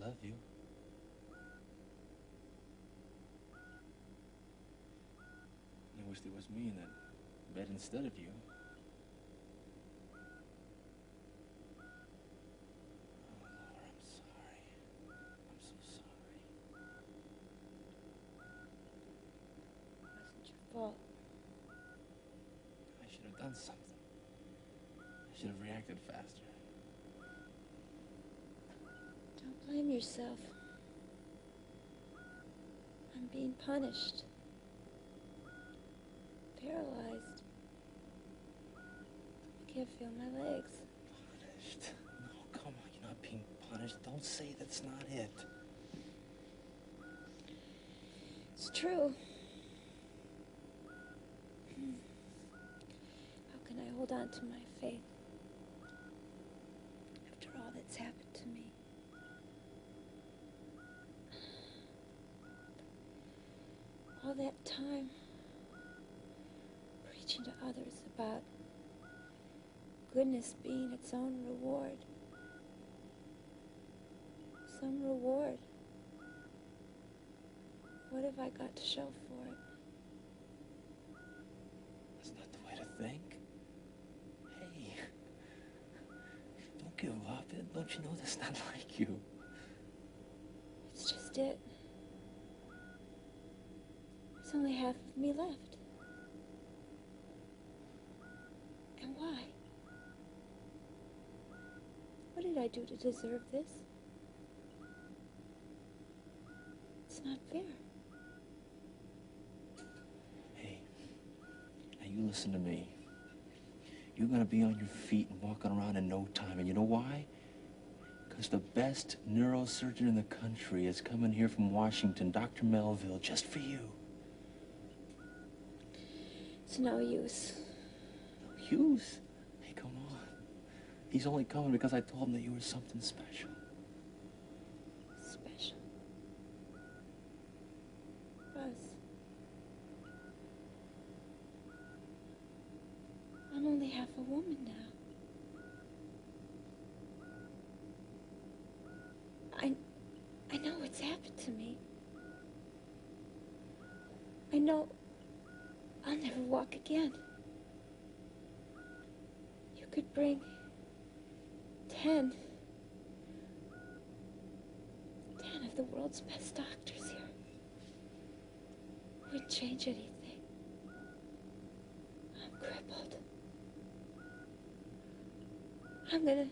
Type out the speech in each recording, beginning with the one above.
love you. I wish there was me in that bed instead of you. Oh, Laura, I'm sorry. I'm so sorry. It wasn't your fault. I should have done something. I should have reacted faster. Don't blame yourself. I'm being punished. Paralyzed. I can't feel my legs. Punished? No, come on, you're not being punished. Don't say that's not it. It's true. How can I hold on to my faith after all that's happened to me? All that time preaching to others about goodness being its own reward. Some reward. What have I got to show for it? That's not the way to think. Hey, don't give up. Don't you know that's not like you? It's just it. There's only half of me left. And why? What did I do to deserve this? It's not fair. Hey, now you listen to me. You're gonna be on your feet and walking around in no time. And you know why? Because the best neurosurgeon in the country is coming here from Washington, Dr. Melville, just for you. It's no use. No use? Hey, come on. He's only coming because I told him that you were something special. Special. Buzz. I'm only half a woman now. I know what's happened to me. I know I'll never walk again. You could bring 10 of the world's best doctors here. Wouldn't change anything. I'm crippled. I'm gonna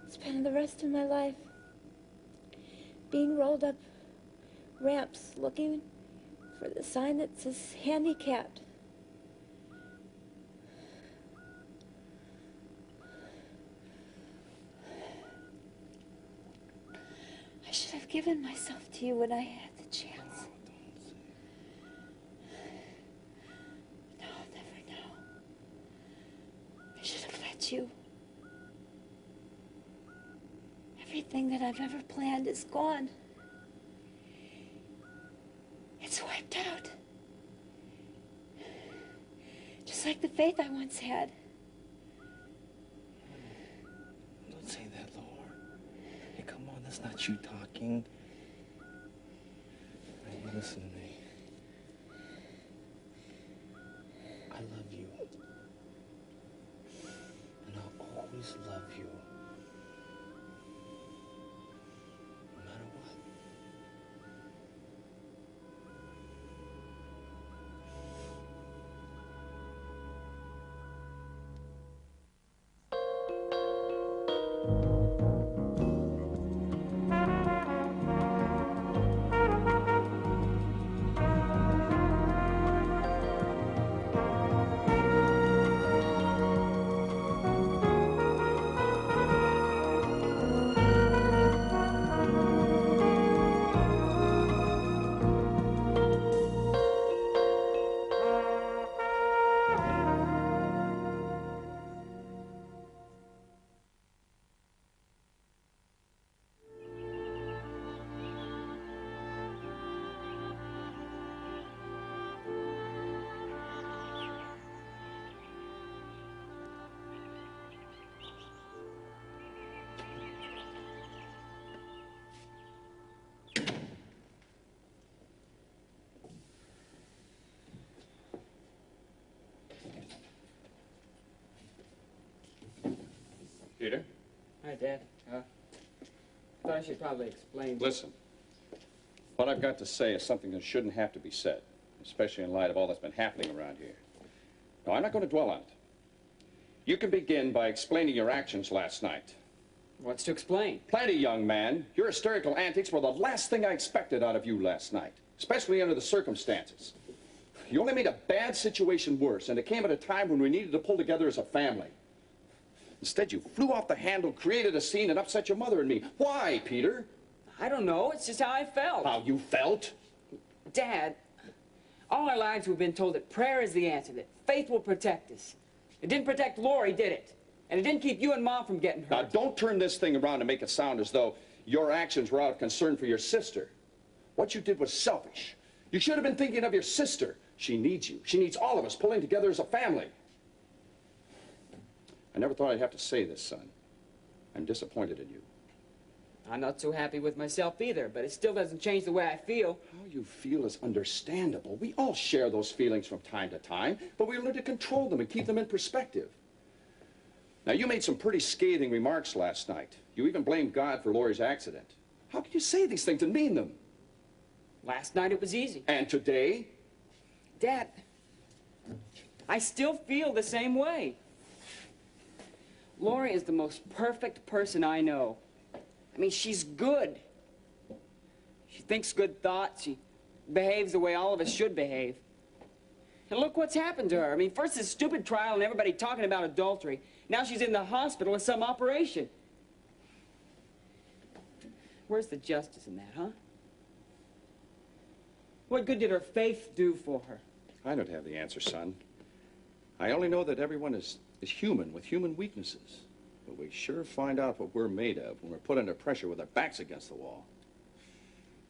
spend the rest of my life being rolled up ramps looking for the sign that says handicapped. I should have given myself to you when I had the chance. No, I'll never know. I should have let you. Everything that I've ever planned is gone. It's wiped out. Just like the faith I once had. Don't say that, Laura. Hey, come on, that's not you talking. Hey, you listen to me. I love you. And I'll always love you. No matter what. Peter? Hi, Dad. Thought I should probably explain. Listen. What I've got to say is something that shouldn't have to be said, especially in light of all that's been happening around here. No, I'm not going to dwell on it. You can begin by explaining your actions last night. What's to explain? Plenty, young man. Your hysterical antics were the last thing I expected out of you last night, especially under the circumstances. You only made a bad situation worse, and it came at a time when we needed to pull together as a family. Instead, you flew off the handle, created a scene, and upset your mother and me. Why, Peter? I don't know. It's just how I felt. How you felt? Dad, all our lives we've been told that prayer is the answer, that faith will protect us. It didn't protect Lori, did it? And it didn't keep you and Mom from getting hurt. Now, don't turn this thing around and make it sound as though your actions were out of concern for your sister. What you did was selfish. You should have been thinking of your sister. She needs you. She needs all of us pulling together as a family. I never thought I'd have to say this, son. I'm disappointed in you. I'm not so happy with myself either, but it still doesn't change the way I feel. How you feel is understandable. We all share those feelings from time to time, but we learn to control them and keep them in perspective. Now, you made some pretty scathing remarks last night. You even blamed God for Lori's accident. How can you say these things and mean them? Last night it was easy. And today? Dad, I still feel the same way. Lori is the most perfect person I know. I mean, she's good. She thinks good thoughts. She behaves the way all of us should behave. And look what's happened to her. I mean, first this stupid trial and everybody talking about adultery. Now she's in the hospital with some operation. Where's the justice in that, huh? What good did her faith do for her? I don't have the answer, son. I only know that everyone is human with human weaknesses. But we sure find out what we're made of when we're put under pressure with our backs against the wall.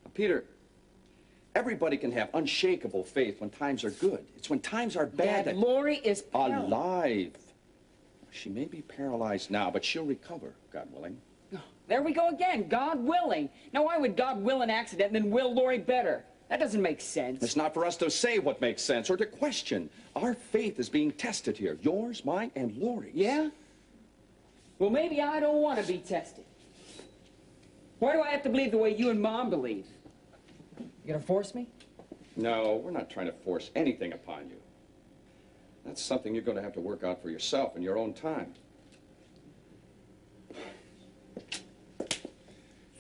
Now, Peter, everybody can have unshakable faith when times are good. It's when times are bad Dad, that... Lori is alive. She may be paralyzed now, but she'll recover, God willing. There we go again, God willing. Now, why would God will an accident and then will Lori better? That doesn't make sense. It's not for us to say what makes sense or to question. Our faith is being tested here. Yours, mine, and Lori's. Yeah? Well, maybe I don't want to be tested. Why do I have to believe the way you and Mom believe? You gonna force me? No, we're not trying to force anything upon you. That's something you're going to have to work out for yourself in your own time.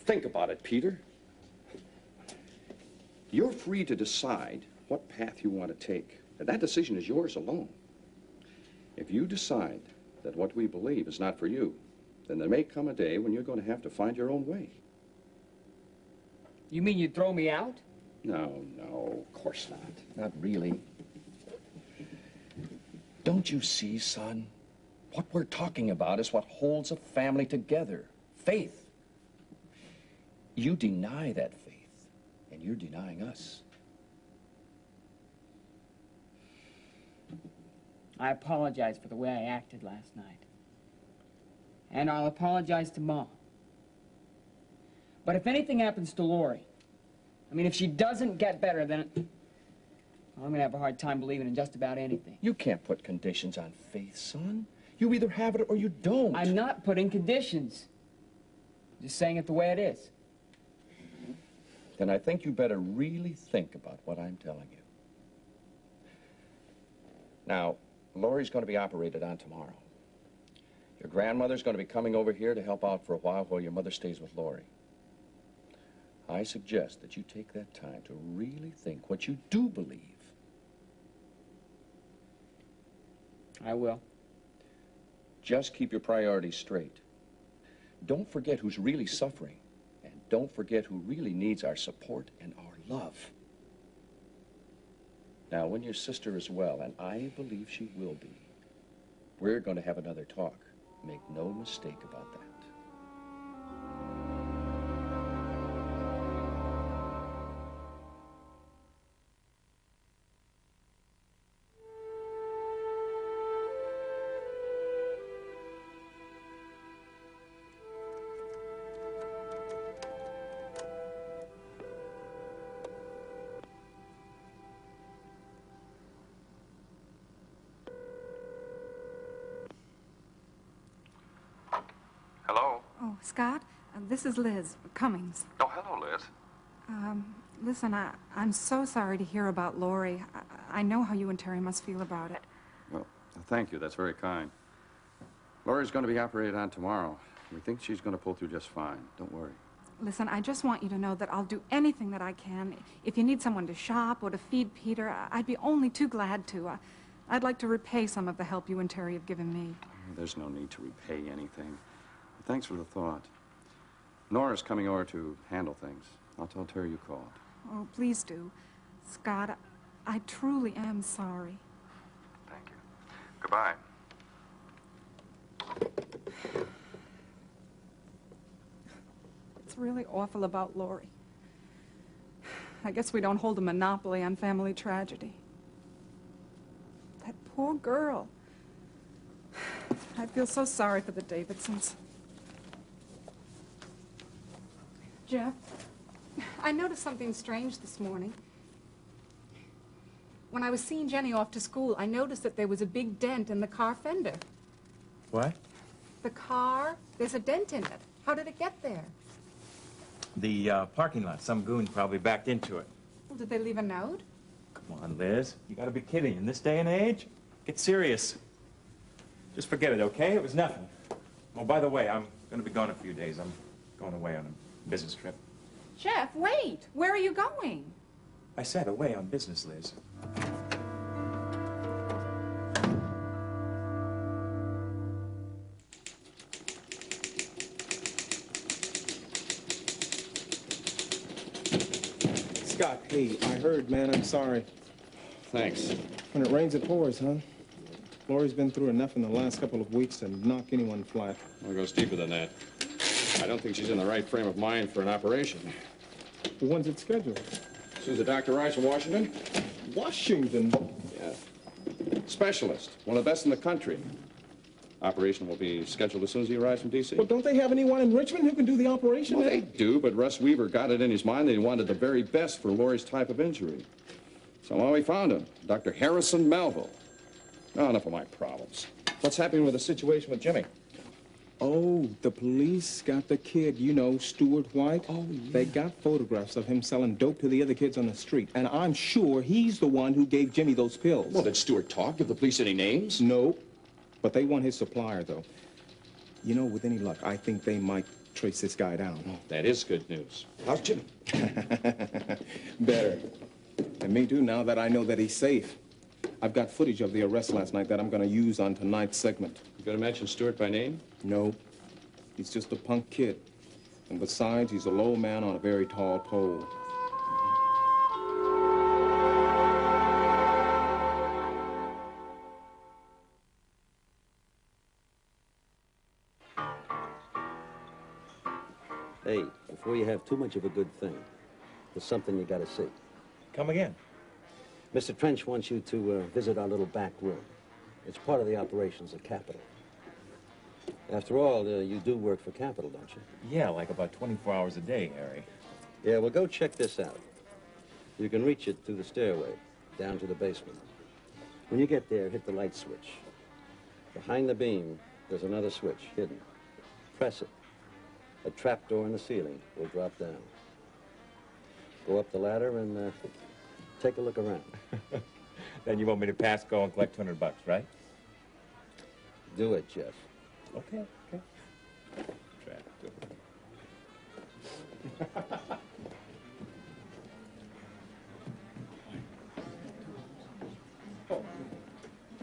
Think about it, Peter. You're free to decide what path you want to take, and that decision is yours alone. If you decide that what we believe is not for you, then there may come a day when you're going to have to find your own way. You mean you'd throw me out? No, of course not. Not really. Don't you see, son? What we're talking about is what holds a family together. Faith. You deny that faith, and you're denying us. I apologize for the way I acted last night. And I'll apologize to Mom. But if anything happens to Lori, I mean, if she doesn't get better, then I'm going to have a hard time believing in just about anything. You can't put conditions on faith, son. You either have it or you don't. I'm not putting conditions. I'm just saying it the way it is. Then I think you better really think about what I'm telling you. Now, Lori's going to be operated on tomorrow. Your grandmother's going to be coming over here to help out for a while your mother stays with Lori. I suggest that you take that time to really think what you do believe. I will. Just keep your priorities straight. Don't forget who's really suffering, and don't forget who really needs our support and our love. Now, when your sister is well, and I believe she will be, we're going to have another talk. Make no mistake about that. Scott, this is Liz Cummings. Oh, hello, Liz. Listen, I'm so sorry to hear about Lori. I know how you and Terry must feel about it. Well, thank you. That's very kind. Lori's going to be operated on tomorrow. We think she's going to pull through just fine. Don't worry. Listen, I just want you to know that I'll do anything that I can. If you need someone to shop or to feed Peter, I'd be only too glad to. I'd like to repay some of the help you and Terry have given me. There's no need to repay anything. Thanks for the thought. Nora's coming over to handle things. I'll tell Terry you called. Oh, please do. Scott, I truly am sorry. Thank you. Goodbye. It's really awful about Lori. I guess we don't hold a monopoly on family tragedy. That poor girl. I feel so sorry for the Davidsons. Jeff, I noticed something strange this morning. When I was seeing Jenny off to school, I noticed that there was a big dent in the car fender. What? The car, there's a dent in it. How did it get there? The parking lot. Some goon probably backed into it. Well, did they leave a note? Come on, Liz. You gotta be kidding. In this day and age? Get serious. Just forget it, okay? It was nothing. Oh, by the way, I'm gonna be gone a few days. I'm going away on a business trip. Jeff, wait. Where are you going? I said away on business, Liz. Scott, hey, I heard, man. I'm sorry. Thanks. When it rains, it pours, huh? Lori's been through enough in the last couple of weeks to knock anyone flat. Well, it goes deeper than that. I don't think she's in the right frame of mind for an operation. When's it scheduled? As soon as the doctor arrives from Washington? Washington. Yeah. Specialist. One of the best in the country. Operation will be scheduled as soon as he arrives from D.C. Well, don't they have anyone in Richmond who can do the operation? Well, they do, but Russ Weaver got it in his mind that he wanted the very best for Lori's type of injury. So now we found him, Dr. Harrison Melville. Now, enough of my problems. What's happening with the situation with Jimmy? Oh, the police got the kid, you know, Stuart White. Oh, yeah. They got photographs of him selling dope to the other kids on the street. And I'm sure he's the one who gave Jimmy those pills. Well, did Stuart talk? Give the police any names? No, but they want his supplier, though. You know, with any luck, I think they might trace this guy down. Oh, that is good news. How's Jimmy? Better. And me too, now that I know that he's safe. I've got footage of the arrest last night that I'm going to use on tonight's segment. You gonna mention Stuart by name? No, he's just a punk kid. And besides, he's a low man on a very tall pole. Hey, before you have too much of a good thing, there's something you gotta see. Come again. Mr. Trench wants you to visit our little back room. It's part of the operations at Capitol. After all, you do work for Capitol, don't you? Yeah, like about 24 hours a day, Harry. Yeah, well, go check this out. You can reach it through the stairway, down to the basement. When you get there, hit the light switch. Behind the beam, there's another switch, hidden. Press it. A trapdoor in the ceiling will drop down. Go up the ladder and take a look around. Then you want me to pass go and collect $200, right? Do it, Jeff. Okay, okay.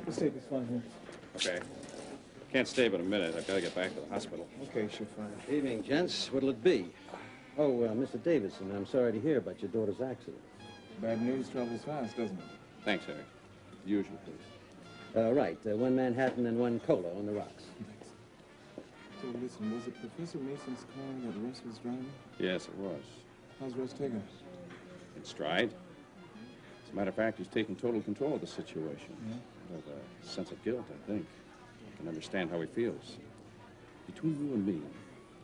Let's take this fine here. Okay. Can't stay but a minute. I've got to get back to the hospital. Okay, sure, fine. Evening, gents. What'll it be? Oh, Mr. Davidson, I'm sorry to hear about your daughter's accident. Bad news travels fast, doesn't it? Thanks, Harry. Usual, please. Right. One Manhattan and one Cola on the rocks. So, listen, was it Professor Mason's car that Russ was driving? Yes, it was. How's Russ taking? In stride. As a matter of fact, he's taking total control of the situation. Yeah? With a sense of guilt, I think. I can understand how he feels. Between you and me,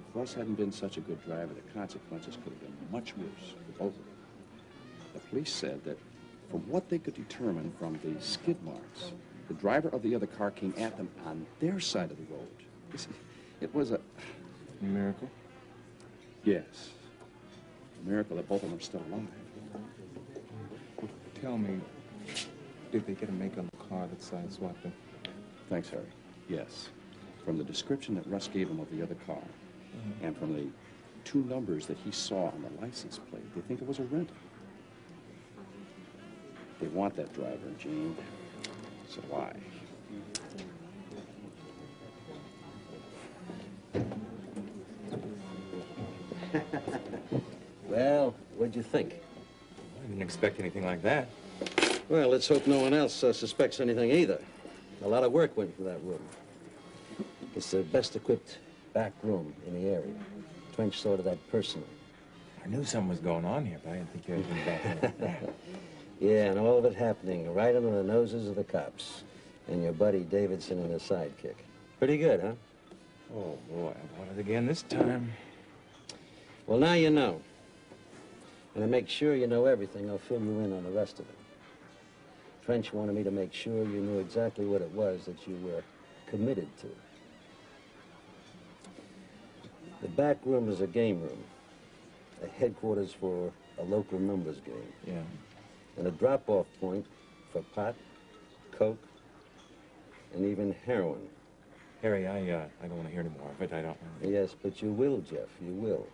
if Russ hadn't been such a good driver, the consequences could have been much worse for both of them. The police said that from what they could determine from the skid marks, the driver of the other car came at them on their side of the road. You see, it was a A miracle? Yes. A miracle that both of them are still alive. Well, tell me, did they get a make on the car that sideswiped them? Thanks, Harry. Yes. From the description that Russ gave him of the other car, and from the 2 numbers that he saw on the license plate, they think it was a rental. They want that driver, Gene. So do I. Well, what'd you think? I didn't expect anything like that. Well, let's hope no one else suspects anything either. A lot of work went into that room. It's the best equipped back room in the area. Trench thought of that personally. I knew something was going on here, but I didn't think there was anything back there. Yeah, and all of it happening right under the noses of the cops. And your buddy Davidson and his sidekick. Pretty good, huh? Oh, boy, I want it again this time. Well, now you know. And to make sure you know everything, I'll fill you in on the rest of it. Trench wanted me to make sure you knew exactly what it was that you were committed to. The back room is a game room, a headquarters for a local numbers game. Yeah. And a drop-off point for pot, coke, and even heroin. Harry, I don't want to hear any more of it. I don't. Yes, but you will, Jeff, you will.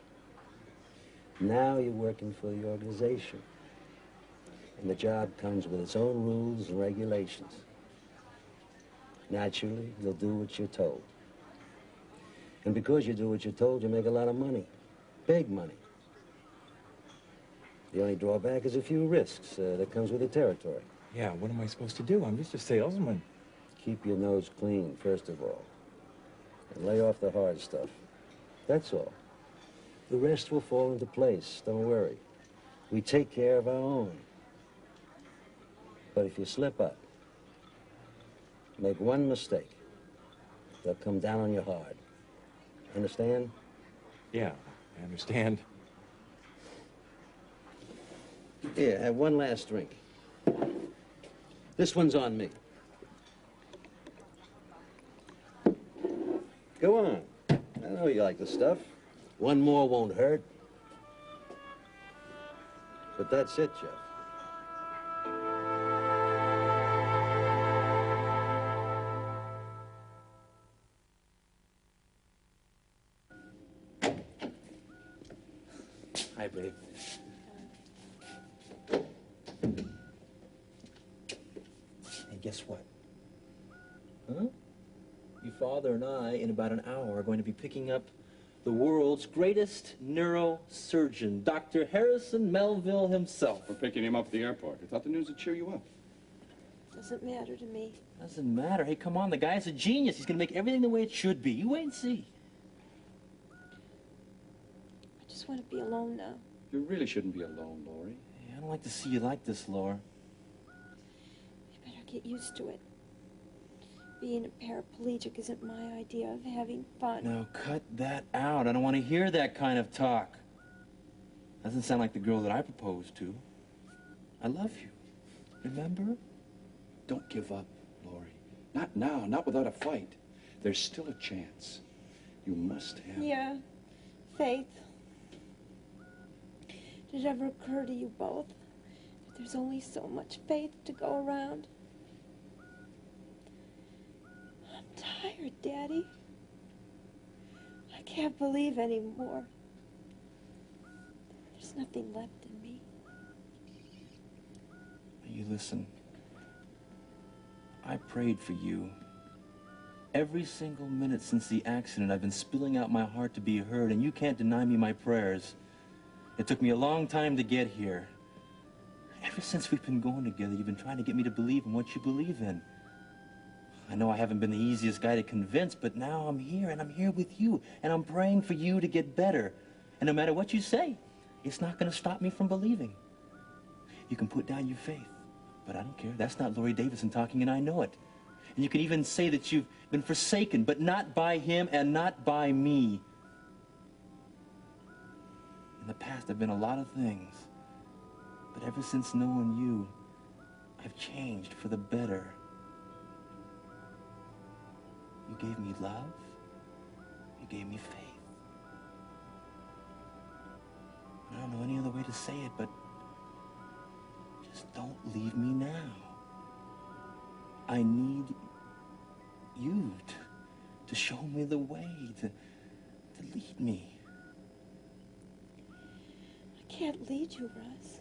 Now you're working for the organization. And the job comes with its own rules and regulations. Naturally, you'll do what you're told. And because you do what you're told, you make a lot of money. Big money. The only drawback is a few risks that comes with the territory. Yeah, what am I supposed to do? I'm just a salesman. Keep your nose clean, first of all. And lay off the hard stuff. That's all. The rest will fall into place, don't worry. We take care of our own. But if you slip up, make one mistake, they'll come down on you hard. Understand? Yeah, I understand. Here, have one last drink. This one's on me. Go on. I know you like the stuff. One more won't hurt. But that's it, Jeff. Hi, babe. Hey, guess what? Huh? Your father and I, in about an hour, are going to be picking up the world's greatest neurosurgeon, Dr. Harrison Melville himself. We're picking him up at the airport. I thought the news would cheer you up. Doesn't matter to me. Doesn't matter. Hey, come on, the guy's a genius. He's going to make everything the way it should be. You wait and see. I just want to be alone now. You really shouldn't be alone, Lori. Hey, I don't like to see you like this, Laura. You better get used to it. Being a paraplegic isn't my idea of having fun. Now, cut that out. I don't want to hear that kind of talk. Doesn't sound like the girl that I proposed to. I love you. Remember? Don't give up, Lori. Not now, not without a fight. There's still a chance. You must have... Yeah, faith. Did it ever occur to you both that there's only so much faith to go around? I'm tired, Daddy. I can't believe anymore. There's nothing left in me. You listen. I prayed for you. Every single minute since the accident, I've been spilling out my heart to be heard, and you can't deny me my prayers. It took me a long time to get here. Ever since we've been going together, you've been trying to get me to believe in what you believe in. I know I haven't been the easiest guy to convince, but now I'm here, and I'm here with you, and I'm praying for you to get better. And no matter what you say, it's not going to stop me from believing. You can put down your faith, but I don't care. That's not Lori Davidson talking, and I know it. And you can even say that you've been forsaken, but not by him and not by me. In the past, I've been a lot of things, but ever since knowing you, I've changed for the better. You gave me love. You gave me faith. don't know any other way to say it, but just don't leave me now. I need you to show me the way, to lead me. I can't lead you, Russ.